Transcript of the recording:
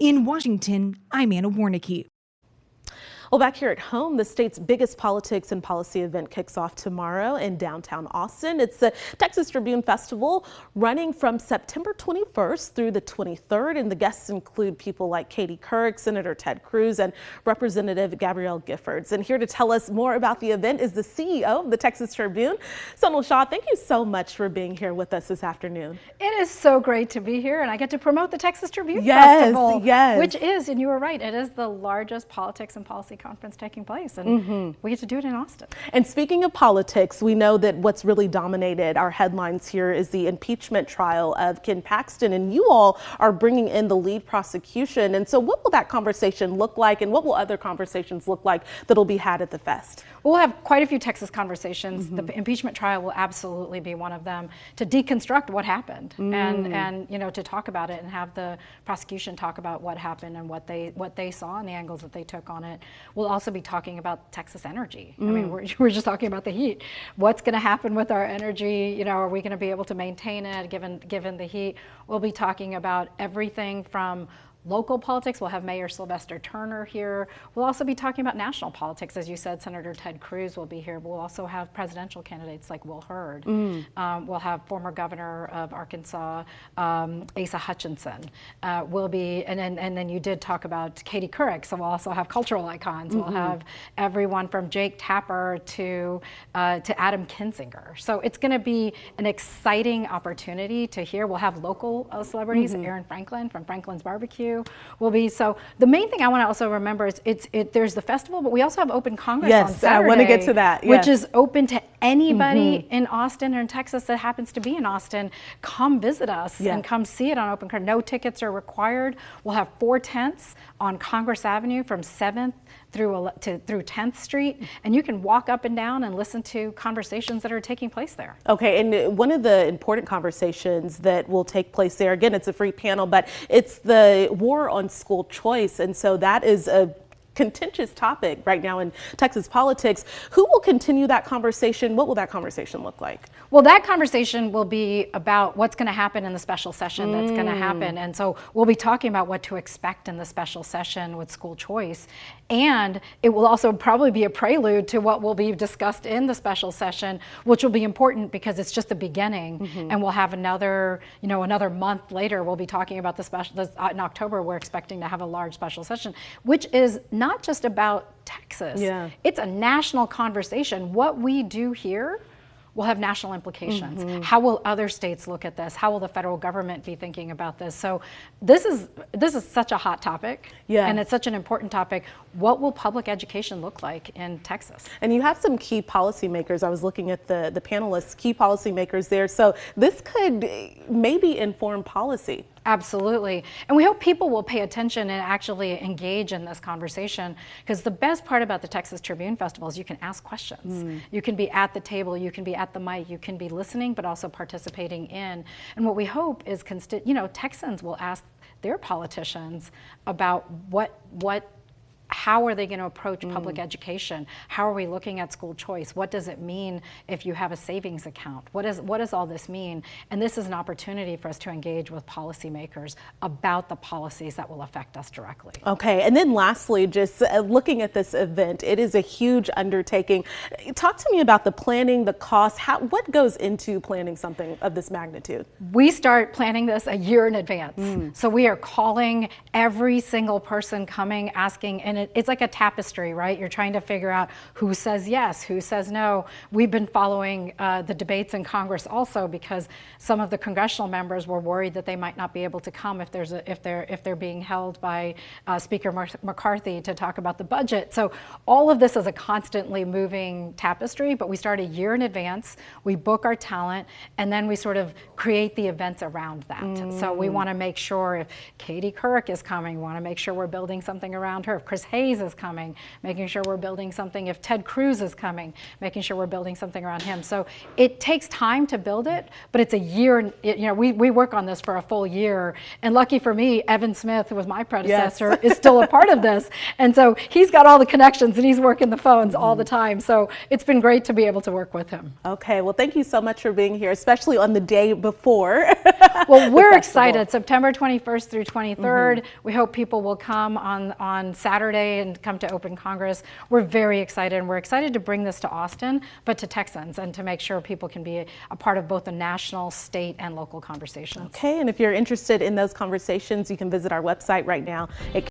In Washington, I'm Anna Warnicki. Well, back here at home, the state's biggest politics and policy event kicks off tomorrow in downtown Austin. It's the Texas Tribune Festival, running from September 21st through the 23rd, and the guests include people like Katie Couric, Senator Ted Cruz, and Representative Gabrielle Giffords. And here to tell us more about the event is the CEO of the Texas Tribune, Sonal Shah. Thank you so much for being here with us this afternoon. It is so great to be here, and I get to promote the Texas Tribune Festival, which is, and you were right, it is the largest politics and policy conference taking place, and we get to do it in Austin. And speaking of politics, we know that what's really dominated our headlines here is the impeachment trial of Ken Paxton, and you all are bringing in the lead prosecution. And so what will that conversation look like, and what will other conversations look like that'll be had at the fest? We'll have quite a few Texas conversations. The impeachment trial will absolutely be one of them, to deconstruct what happened and you know, to talk about it and have the prosecution talk about what happened and what they saw and the angles that they took on it. We'll also be talking about Texas energy. I mean, we're just talking about the heat. What's going to happen with our energy? You know, are we going to be able to maintain it given the heat? We'll be talking about everything from local politics. We'll have Mayor Sylvester Turner here. We'll also be talking about national politics. As you said, Senator Ted Cruz will be here. We'll also have presidential candidates like Will Hurd. We'll have former governor of Arkansas, Asa Hutchinson. We'll be, and then you did talk about Katie Couric, so we'll also have cultural icons. We'll have everyone from Jake Tapper to Adam Kinzinger. So it's going to be an exciting opportunity to hear. We'll have local celebrities. Aaron Franklin from Franklin's Barbecue will be. So the main thing I want to also remember is there's the festival, but we also have Open Congress on Saturday. Yes, I want to get to that. Which is open to anybody in Austin or in Texas that happens to be in Austin. Come visit us and come see it on Open Congress. No tickets are required. We'll have 4 tents on Congress Avenue from 7th through 10th Street, and you can walk up and down and listen to conversations that are taking place there. Okay, and one of the important conversations that will take place there, again, it's a free panel, but it's the war on school choice, and so that is a contentious topic right now in Texas politics. Who will continue that conversation? What will that conversation look like? Well, that conversation will be about what's going to happen in the special session that's going to happen. And so we'll be talking about what to expect in the special session with school choice. And it will also probably be a prelude to what will be discussed in the special session, which will be important because it's just the beginning. And we'll have another month later, we'll be talking about the special, in October, we're expecting to have a large special session, which is not just about Texas. It's a national conversation. What we do here will have national implications. How will other states look at this? How will the federal government be thinking about this? So this is such a hot topic, and it's such an important topic. What will public education look like in Texas? And you have some key policymakers. I was looking at the panelists, key policymakers there. So this could maybe inform policy. Absolutely. And we hope people will pay attention and actually engage in this conversation, because the best part about the Texas Tribune Festival is you can ask questions. You can be at the table, you can be at the mic, you can be listening, but also participating in. And what we hope is, Texans will ask their politicians about how are they going to approach public education? How are we looking at school choice? What does it mean if you have a savings account? What does all this mean? And this is an opportunity for us to engage with policymakers about the policies that will affect us directly. Okay, and then lastly, just looking at this event, it is a huge undertaking. Talk to me about the planning, the cost, what goes into planning something of this magnitude? We start planning this a year in advance. So we are calling every single person coming, asking, and it's like a tapestry, right? You're trying to figure out who says yes, who says no. We've been following the debates in Congress also, because some of the congressional members were worried that they might not be able to come if they're being held by Speaker McCarthy to talk about the budget. So all of this is a constantly moving tapestry, but we start a year in advance. We book our talent, and then we sort of create the events around that. So we want to make sure if Katie Couric is coming, we want to make sure we're building something around her. If Chris Hayes is coming, making sure we're building something if Ted Cruz is coming, making sure we're building something around him. So it takes time to build it, but it's a year, we work on this for a full year. And lucky for me, Evan Smith, who was my predecessor, is still a part of this. And so he's got all the connections and he's working the phones all the time. So it's been great to be able to work with him. Okay, well, thank you so much for being here, especially on the day before. Well, we're excited. September 21st through 23rd. We hope people will come on Saturday and come to Open Congress. We're very excited, and we're excited to bring this to Austin, but to Texans, and to make sure people can be a part of both the national, state, and local conversations. Okay, and if you're interested in those conversations, you can visit our website right now.